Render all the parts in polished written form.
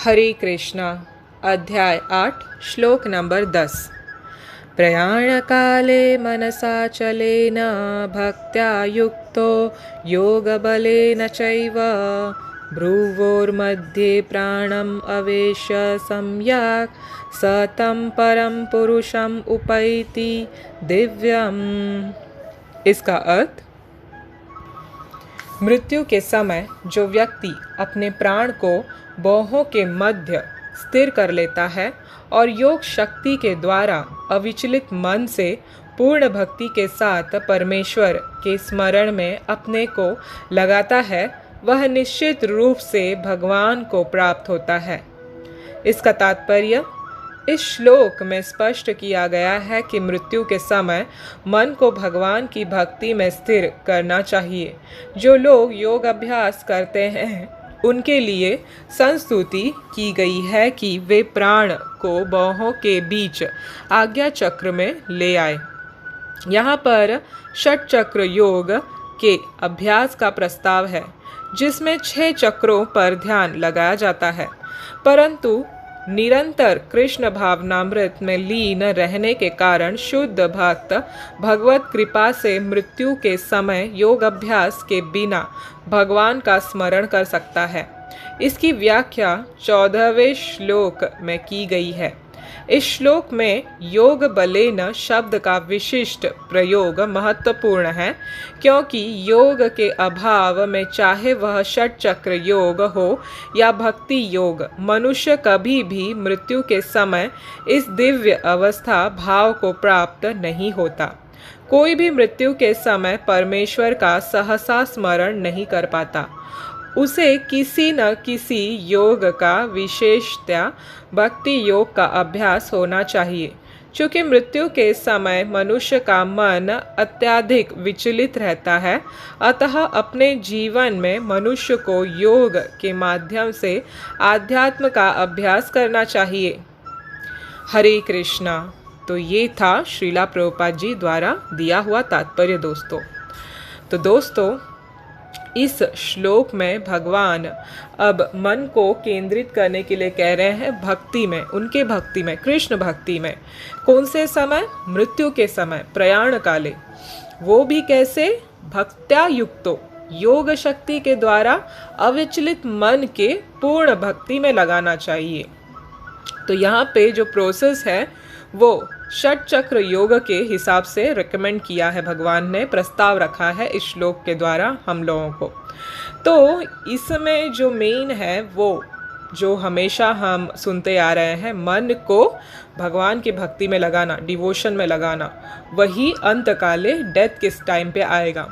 हरे कृष्णा। अध्याय 8 श्लोक नंबर 10। प्रयाणकाले मनसा चलेन भक्त्या युक्तो योगबलेन चैव भ्रुवोर्मध्ये प्राणम् अवेश्य सम्यक् स तं परम पुरुषम उपैति दिव्यम। इसका अर्थ, मृत्यु के समय जो व्यक्ति अपने प्राण को बाहों के मध्य स्थिर कर लेता है और योग शक्ति के द्वारा अविचलित मन से पूर्ण भक्ति के साथ परमेश्वर के स्मरण में अपने को लगाता है, वह निश्चित रूप से भगवान को प्राप्त होता है। इसका तात्पर्य इस श्लोक में स्पष्ट किया गया है कि मृत्यु के समय मन को भगवान की भक्ति में स्थिर करना चाहिए। जो लोग योग अभ्यास करते हैं उनके लिए संस्तुति की गई है कि वे प्राण को बाहों के बीच आज्ञा चक्र में ले आए। यहाँ पर षट चक्र योग के अभ्यास का प्रस्ताव है, जिसमें 6 चक्रों पर ध्यान लगाया जाता है, परंतु निरंतर कृष्ण भावनामृत में लीन रहने के कारण शुद्ध भक्त भगवत कृपा से मृत्यु के समय योग अभ्यास के बिना भगवान का स्मरण कर सकता है। इसकी व्याख्या 14वें श्लोक में की गई है। इस श्लोक में योग बलेन शब्द का विशिष्ट प्रयोग महत्वपूर्ण है, क्योंकि योग के अभाव में चाहे वह षट चक्र योग हो या भक्ति योग, मनुष्य कभी भी मृत्यु के समय इस दिव्य अवस्था भाव को प्राप्त नहीं होता। कोई भी मृत्यु के समय परमेश्वर का सहसा स्मरण नहीं कर पाता। उसे किसी न किसी योग का, विशेषतया भक्ति योग का अभ्यास होना चाहिए। चूँकि मृत्यु के समय मनुष्य का मन अत्यधिक विचलित रहता है, अतः अपने जीवन में मनुष्य को योग के माध्यम से आध्यात्म का अभ्यास करना चाहिए। हरे कृष्णा। तो ये था श्रीला प्रभुपाद जी द्वारा दिया हुआ तात्पर्य दोस्तों। तो दोस्तों, इस श्लोक में भगवान अब मन को केंद्रित करने के लिए कह रहे हैं भक्ति में, उनके भक्ति में, कृष्ण भक्ति में। कौन से समय? मृत्यु के समय, प्रयाण काले। वो भी कैसे? भक्त्या युक्तो, योग शक्ति के द्वारा अविचलित मन के पूर्ण भक्ति में लगाना चाहिए। तो यहाँ पे जो प्रोसेस है वो षट चक्र योग के हिसाब से रिकमेंड किया है, भगवान ने प्रस्ताव रखा है इस श्लोक के द्वारा हम लोगों को। तो इसमें जो मेन है वो जो हमेशा हम सुनते आ रहे हैं, मन को भगवान की भक्ति में लगाना, डिवोशन में लगाना, वही अंतकाले डेथ किस टाइम पे आएगा।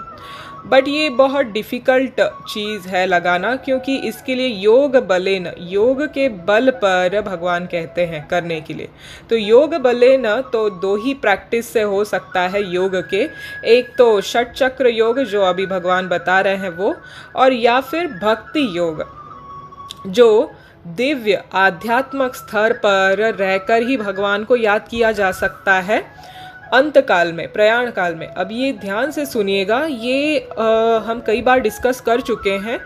बट ये बहुत डिफ़िकल्ट चीज़ है लगाना, क्योंकि इसके लिए योग बलेन, योग के बल पर भगवान कहते हैं करने के लिए। तो योग बलेन तो 2 ही प्रैक्टिस से हो सकता है योग के, एक तो षट चक्र योग जो अभी भगवान बता रहे हैं वो, और या फिर भक्ति योग जो दिव्य आध्यात्मिक स्तर पर रहकर ही भगवान को याद किया जा सकता है अंत काल में, प्रयाण काल में। अब ये ध्यान से सुनिएगा, ये हम कई बार डिस्कस कर चुके हैं।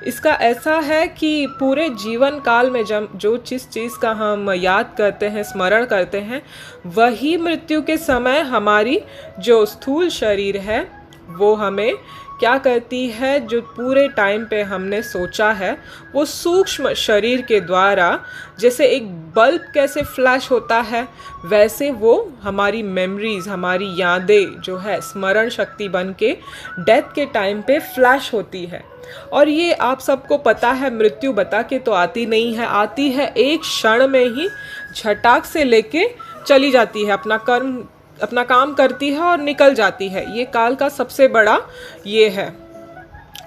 इसका ऐसा है कि पूरे जीवन काल में जब जो जिस चीज़ का हम याद करते हैं, स्मरण करते हैं, वही मृत्यु के समय हमारी जो स्थूल शरीर है वो हमें क्या करती है, जो पूरे टाइम पे हमने सोचा है वो सूक्ष्म शरीर के द्वारा, जैसे एक बल्ब कैसे फ्लैश होता है, वैसे वो हमारी मेमोरीज, हमारी यादें जो है स्मरण शक्ति बन के डेथ के टाइम पे फ्लैश होती है। और ये आप सबको पता है, मृत्यु बता के तो आती नहीं है, आती है एक क्षण में ही, झटाक से लेके चली जाती है, अपना काम करती है और निकल जाती है। ये काल का सबसे बड़ा ये है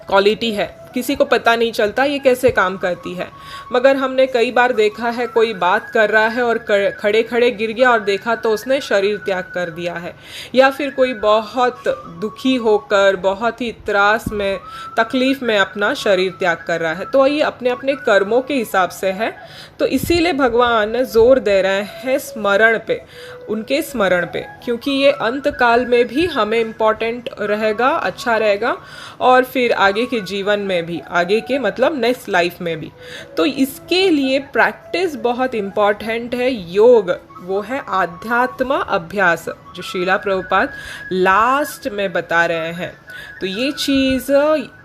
क्वालिटी है, किसी को पता नहीं चलता ये कैसे काम करती है। मगर हमने कई बार देखा है, कोई बात कर रहा है और खड़े खड़े गिर गया और देखा तो उसने शरीर त्याग कर दिया है, या फिर कोई बहुत दुखी होकर बहुत ही त्रास में, तकलीफ में अपना शरीर त्याग कर रहा है। तो ये अपने अपने कर्मों के हिसाब से है। तो इसीलिए भगवान जोर दे रहे हैं स्मरण पे, उनके स्मरण पे, क्योंकि ये अंत काल में भी हमें इम्पोर्टेंट रहेगा, अच्छा रहेगा, और फिर आगे के जीवन में में भी, आगे के मतलब नेक्स्ट लाइफ में भी। तो इसके लिए प्रैक्टिस बहुत इम्पॉर्टेंट है। योग वो है आध्यात्म अभ्यास, जो श्रीला प्रभुपाद लास्ट में बता रहे हैं। तो ये चीज़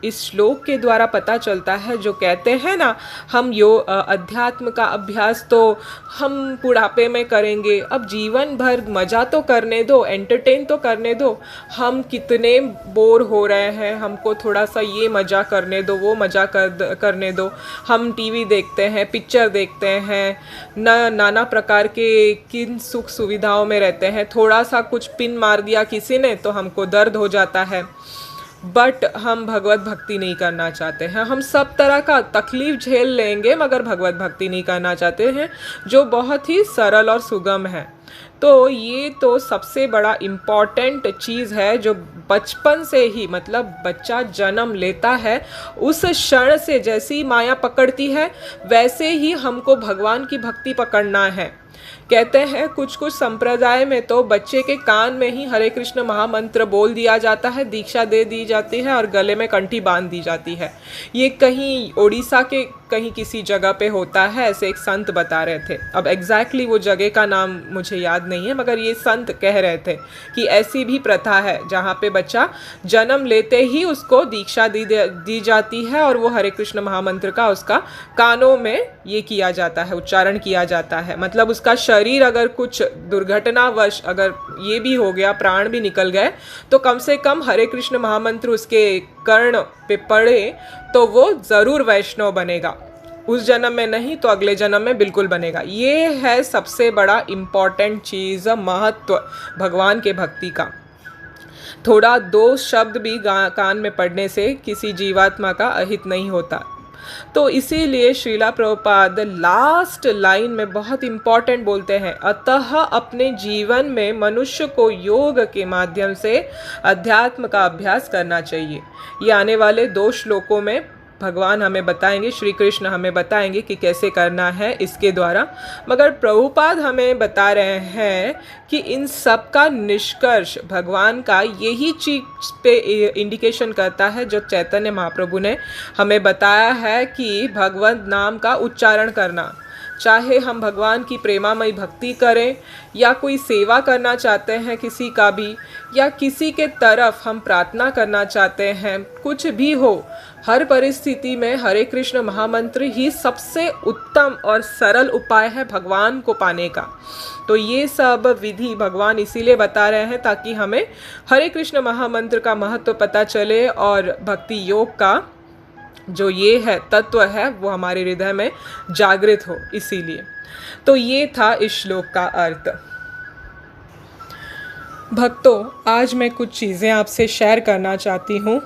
इस श्लोक के द्वारा पता चलता है, जो कहते हैं ना हम अध्यात्म का अभ्यास तो हम बुढ़ापे में करेंगे, अब जीवन भर मज़ा तो करने दो, एंटरटेन तो करने दो। हम कितने बोर हो रहे हैं, हमको थोड़ा सा ये मज़ा करने दो, वो मज़ा करने दो। हम टीवी देखते हैं, पिक्चर देखते हैं, नाना प्रकार के किन सुख सुविधाओं में रहते हैं, थोड़ा सा कुछ पिन मार दिया किसी ने तो हमको दर्द हो जाता है। बट हम भगवत भक्ति नहीं करना चाहते हैं। हम सब तरह का तकलीफ झेल लेंगे मगर भगवत भक्ति नहीं करना चाहते हैं, जो बहुत ही सरल और सुगम है। तो ये तो सबसे बड़ा इम्पॉर्टेंट चीज़ है, जो बचपन से ही, मतलब बच्चा जन्म लेता है उस क्षण से जैसी माया पकड़ती है वैसे ही हमको भगवान की भक्ति पकड़ना है। कहते हैं कुछ कुछ संप्रदाय में तो बच्चे के कान में ही हरे कृष्ण महामंत्र बोल दिया जाता है, दीक्षा दे दी जाती है और गले में कंठी बांध दी जाती है। ये कहीं उड़ीसा के कहीं किसी जगह पे होता है, ऐसे एक संत बता रहे थे। अब एग्जैक्टली वो जगह का नाम मुझे याद नहीं है, मगर ये संत कह रहे थे कि ऐसी भी प्रथा है जहाँ पे बच्चा जन्म लेते ही उसको दीक्षा दी जाती है और वो हरे कृष्ण महामंत्र का उसका कानों में ये किया जाता है, उच्चारण किया जाता है। मतलब उसका शरीर अगर कुछ दुर्घटनावश अगर ये भी हो गया, प्राण भी निकल गए, तो कम से कम हरे कृष्ण महामंत्र उसके कर्ण पे पड़े तो वो ज़रूर वैष्णव बनेगा। उस जन्म में नहीं तो अगले जन्म में बिल्कुल बनेगा। ये है सबसे बड़ा इम्पॉर्टेंट चीज़, महत्व भगवान के भक्ति का। थोड़ा दो शब्द भी कान में पड़ने से किसी जीवात्मा का अहित नहीं होता। तो इसीलिए श्रीला प्रभुपाद लास्ट लाइन में बहुत इम्पॉर्टेंट बोलते हैं, अतः अपने जीवन में मनुष्य को योग के माध्यम से अध्यात्म का अभ्यास करना चाहिए। ये आने वाले 2 श्लोकों में भगवान हमें बताएंगे, श्री कृष्ण हमें बताएंगे कि कैसे करना है इसके द्वारा। मगर प्रभुपाद हमें बता रहे हैं कि इन सब का निष्कर्ष भगवान का यही चीज पे इंडिकेशन करता है, जो चैतन्य महाप्रभु ने हमें बताया है कि भगवत नाम का उच्चारण करना। चाहे हम भगवान की प्रेमामयी भक्ति करें या कोई सेवा करना चाहते हैं किसी का भी, या किसी के तरफ हम प्रार्थना करना चाहते हैं, कुछ भी हो, हर परिस्थिति में हरे कृष्ण महामंत्र ही सबसे उत्तम और सरल उपाय है भगवान को पाने का। तो ये सब विधि भगवान इसीलिए बता रहे हैं ताकि हमें हरे कृष्ण महामंत्र का महत्व पता चले और भक्ति योग का जो ये है तत्व है वो हमारे हृदय में जागृत हो। इसीलिए तो ये था इस श्लोक का अर्थ। भक्तों, आज मैं कुछ चीज़ें आपसे शेयर करना चाहती हूँ।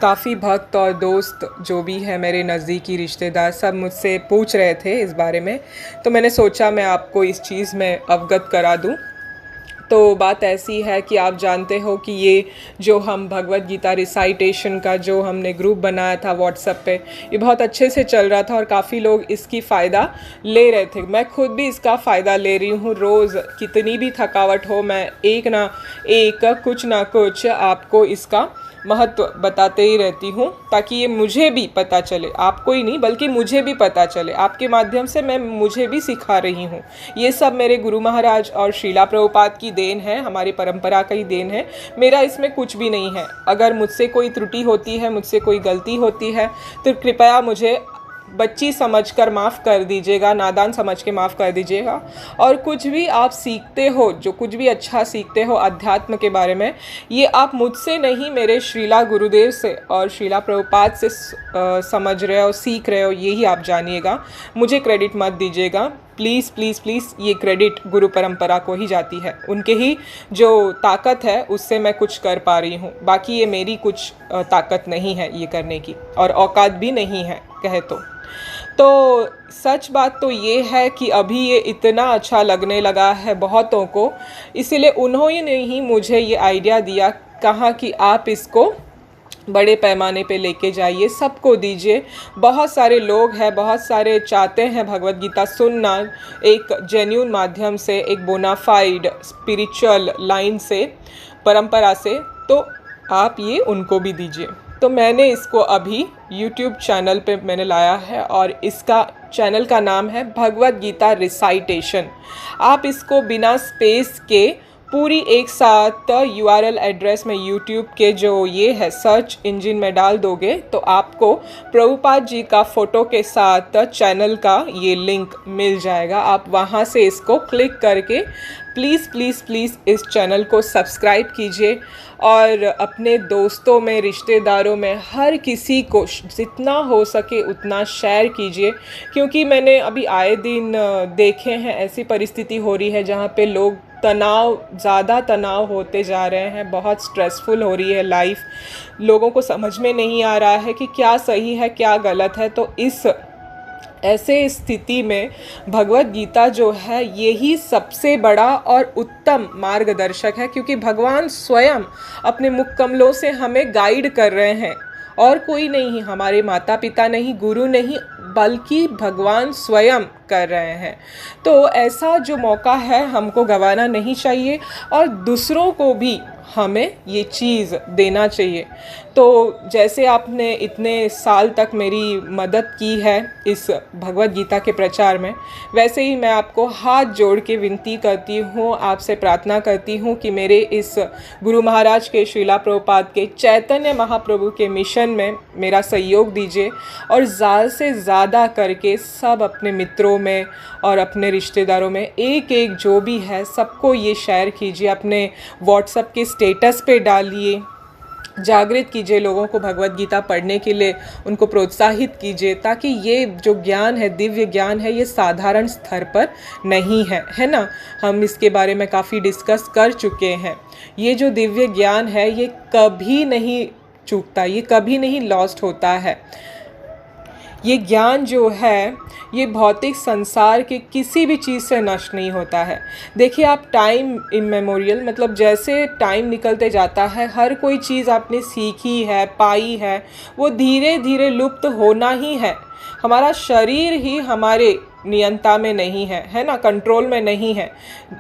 काफ़ी भक्त और दोस्त जो भी है मेरे नज़दीकी रिश्तेदार सब मुझसे पूछ रहे थे इस बारे में, तो मैंने सोचा मैं आपको इस चीज़ में अवगत करा दूँ। तो बात ऐसी है कि आप जानते हो कि ये जो हम भगवत गीता रिसाइटेशन का जो हमने ग्रुप बनाया था व्हाट्सएप पे, ये बहुत अच्छे से चल रहा था और काफ़ी लोग इसकी फ़ायदा ले रहे थे। मैं खुद भी इसका फ़ायदा ले रही हूँ। रोज़ कितनी भी थकावट हो, मैं एक ना एक कुछ ना कुछ आपको इसका महत्व बताते ही रहती हूँ, ताकि ये मुझे भी पता चले, आपको ही नहीं बल्कि मुझे भी पता चले। आपके माध्यम से मैं मुझे भी सिखा रही हूँ। ये सब मेरे गुरु महाराज और श्रीला प्रभुपाद की देन है, हमारी परंपरा का ही देन है। मेरा इसमें कुछ भी नहीं है। अगर मुझसे कोई त्रुटि होती है, मुझसे कोई गलती होती है, तो कृपया मुझे बच्ची समझकर माफ़ कर दीजिएगा, नादान समझ के माफ़ कर दीजिएगा। और कुछ भी आप सीखते हो, जो कुछ भी अच्छा सीखते हो अध्यात्म के बारे में, ये आप मुझसे नहीं मेरे श्रीला गुरुदेव से और श्रीला प्रभुपाद से समझ रहे हो, सीख रहे हो, यही आप जानिएगा। मुझे क्रेडिट मत दीजिएगा प्लीज़ प्लीज़ प्लीज़। ये क्रेडिट गुरु परंपरा को ही जाती है। उनके ही जो ताकत है उससे मैं कुछ कर पा रही हूँ। बाकी ये मेरी कुछ ताकत नहीं है ये करने की, और औकात भी नहीं है कहे तो सच बात तो ये है कि अभी ये इतना अच्छा लगने लगा है बहुतों को, इसीलिए उन्होंने ही मुझे ये आइडिया दिया, कहा कि आप इसको बड़े पैमाने पे लेके जाइए, सबको दीजिए। बहुत सारे लोग हैं, बहुत सारे चाहते हैं भगवत गीता सुनना एक जेन्युइन माध्यम से, एक बोनाफाइड स्पिरिचुअल लाइन से, परंपरा से, तो आप ये उनको भी दीजिए। तो मैंने इसको अभी YouTube चैनल पे मैंने लाया है और इसका चैनल का नाम है भगवद गीता रिसाइटेशन। आप इसको बिना स्पेस के पूरी एक साथ URL एड्रेस में YouTube के जो ये है सर्च इंजन में डाल दोगे तो आपको प्रभुपाद जी का फ़ोटो के साथ चैनल का ये लिंक मिल जाएगा। आप वहाँ से इसको क्लिक करके प्लीज़ प्लीज़ प्लीज़ इस चैनल को सब्सक्राइब कीजिए और अपने दोस्तों में, रिश्तेदारों में, हर किसी को जितना हो सके उतना शेयर कीजिए, क्योंकि मैंने अभी आए दिन देखे हैं ऐसी परिस्थिति हो रही है जहाँ पे लोग ज़्यादा तनाव होते जा रहे हैं, बहुत स्ट्रेसफुल हो रही है लाइफ, लोगों को समझ में नहीं आ रहा है कि क्या सही है क्या गलत है। तो इस ऐसे स्थिति में भगवद गीता जो है यही सबसे बड़ा और उत्तम मार्गदर्शक है, क्योंकि भगवान स्वयं अपने मुख कमलों से हमें गाइड कर रहे हैं और कोई नहीं, हमारे माता पिता नहीं, गुरु नहीं, बल्कि भगवान स्वयं कर रहे हैं। तो ऐसा जो मौका है हमको गंवाना नहीं चाहिए और दूसरों को भी हमें ये चीज़ देना चाहिए। तो जैसे आपने इतने साल तक मेरी मदद की है इस भगवद गीता के प्रचार में, वैसे ही मैं आपको हाथ जोड़ के विनती करती हूँ, आपसे प्रार्थना करती हूँ कि मेरे इस गुरु महाराज के, श्रीला प्रभुपाद के, चैतन्य महाप्रभु के मिशन में मेरा सहयोग दीजिए और ज़्यादा से ज़्यादा करके सब अपने मित्रों में और अपने रिश्तेदारों में एक एक जो भी है सबको ये शेयर कीजिए, अपने व्हाट्सएप के स्टेटस पे डालिए, जागृत कीजिए लोगों को भगवद गीता पढ़ने के लिए, उनको प्रोत्साहित कीजिए, ताकि ये जो ज्ञान है, दिव्य ज्ञान है, ये साधारण स्तर पर नहीं है ना। हम इसके बारे में काफ़ी डिस्कस कर चुके हैं। ये जो दिव्य ज्ञान है ये कभी नहीं चूकता, ये कभी नहीं लॉस्ट होता है। ये ज्ञान जो है ये भौतिक संसार के किसी भी चीज़ से नष्ट नहीं होता है। देखिए आप टाइम इमेमोरियल, मतलब जैसे टाइम निकलते जाता है हर कोई चीज़ आपने सीखी है, पाई है, वो धीरे धीरे लुप्त होना ही है। हमारा शरीर ही हमारे नियंत्रण में नहीं है ना, कंट्रोल में नहीं है।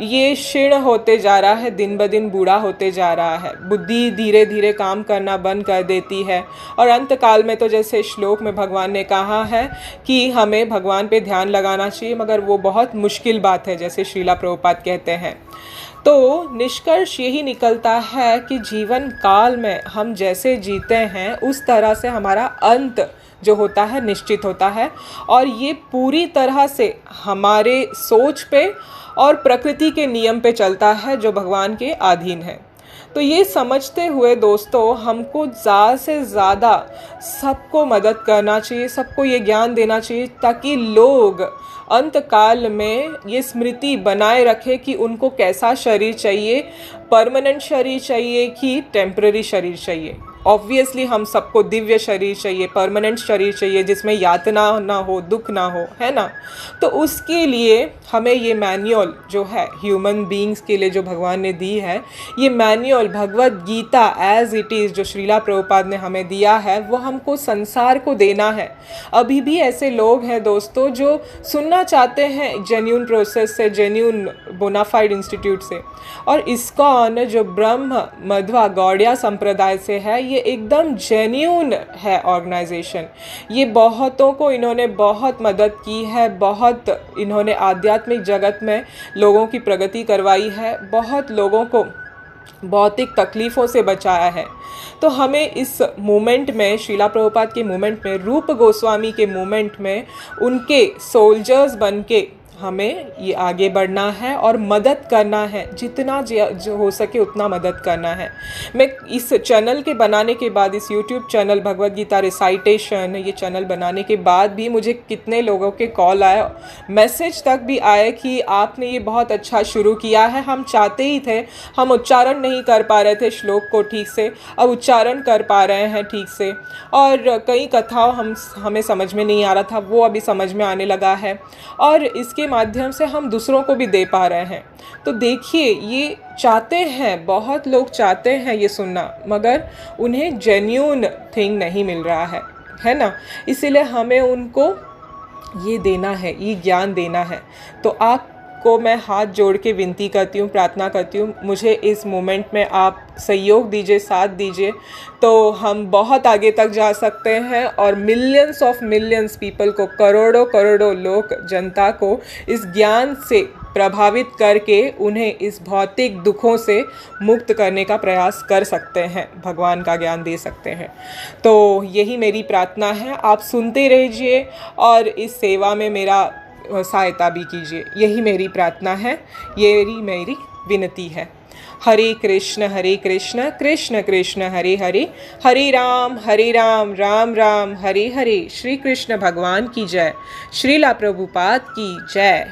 ये क्षीण होते जा रहा है, दिन ब दिन बूढ़ा होते जा रहा है, बुद्धि धीरे धीरे काम करना बंद कर देती है और अंत काल में तो जैसे श्लोक में भगवान ने कहा है कि हमें भगवान पे ध्यान लगाना चाहिए, मगर वो बहुत मुश्किल बात है, जैसे श्रीला प्रभुपाद कहते हैं। तो निष्कर्ष यही निकलता है कि जीवन काल में हम जैसे जीते हैं उस तरह से हमारा अंत जो होता है निश्चित होता है, और ये पूरी तरह से हमारे सोच पे और प्रकृति के नियम पे चलता है जो भगवान के अधीन है। तो ये समझते हुए दोस्तों हमको ज़्यादा से ज़्यादा सबको मदद करना चाहिए, सबको ये ज्ञान देना चाहिए, ताकि लोग अंत काल में ये स्मृति बनाए रखे कि उनको कैसा शरीर चाहिए, परमानेंट शरीर चाहिए कि टेम्पररी शरीर चाहिए। ऑब्वियसली हम सबको दिव्य शरीर चाहिए, परमानेंट शरीर चाहिए जिसमें यातना ना हो, दुख ना हो, है ना। तो उसके लिए हमें ये मैनुअल जो है ह्यूमन बीइंग्स के लिए जो भगवान ने दी है, ये manual Bhagavad Gita as it is जो श्रीला प्रभुपाद ने हमें दिया है वो हमको संसार को देना है। अभी भी ऐसे लोग हैं दोस्तों जो सुनना चाहते हैं जेन्यून प्रोसेस से, जेन्यून बोनाफाइड इंस्टीट्यूट से, और इस्कॉन जो ब्रह्म मध्वा गौड़िया संप्रदाय से है ये एकदम जेन्यून है ऑर्गेनाइजेशन। ये बहुतों को इन्होंने बहुत मदद की है, बहुत इन्होंने आध्यात्मिक जगत में लोगों की प्रगति करवाई है, बहुत लोगों को भौतिक तकलीफ़ों से बचाया है। तो हमें इस मूवमेंट में, श्रीला प्रभुपाद के मूवमेंट में, रूप गोस्वामी के मूवमेंट में उनके सोल्जर्स बन के हमें ये आगे बढ़ना है और मदद करना है, जितना जो हो सके उतना मदद करना है। मैं इस चैनल के बनाने के बाद, इस YouTube channel Bhagavad Gita recitation, ये चैनल बनाने के बाद भी मुझे कितने लोगों के कॉल आए, मैसेज तक भी आए कि आपने ये बहुत अच्छा शुरू किया है, हम चाहते ही थे, हम उच्चारण नहीं कर पा रहे थे श्लोक को ठीक से, अब उच्चारण कर पा रहे हैं ठीक से, और कई कथाओं हमें समझ में नहीं आ रहा था, वो अभी समझ में आने लगा है, और इसके माध्यम से हम दूसरों को भी दे पा रहे हैं। तो देखिए ये चाहते हैं, बहुत लोग चाहते हैं ये सुनना, मगर उन्हें जेन्यून थिंग नहीं मिल रहा है ना। इसीलिए हमें उनको ये देना है, ये ज्ञान देना है। तो आप को मैं हाथ जोड़ के विनती करती हूँ, प्रार्थना करती हूँ, मुझे इस मोमेंट में आप सहयोग दीजिए, साथ दीजिए, तो हम बहुत आगे तक जा सकते हैं और मिलियंस ऑफ मिलियंस पीपल को, करोड़ों करोड़ों लोग, जनता को इस ज्ञान से प्रभावित करके उन्हें इस भौतिक दुखों से मुक्त करने का प्रयास कर सकते हैं, भगवान का ज्ञान दे सकते हैं। तो यही मेरी प्रार्थना है, आप सुनते रहिए और इस सेवा में मेरा सहायता भी कीजिए, यही मेरी प्रार्थना है, यही मेरी विनती है। हरे कृष्ण कृष्ण कृष्ण हरे हरे, हरे राम राम राम हरे हरे। श्री कृष्ण भगवान की जय, श्रीला प्रभुपाद की जय।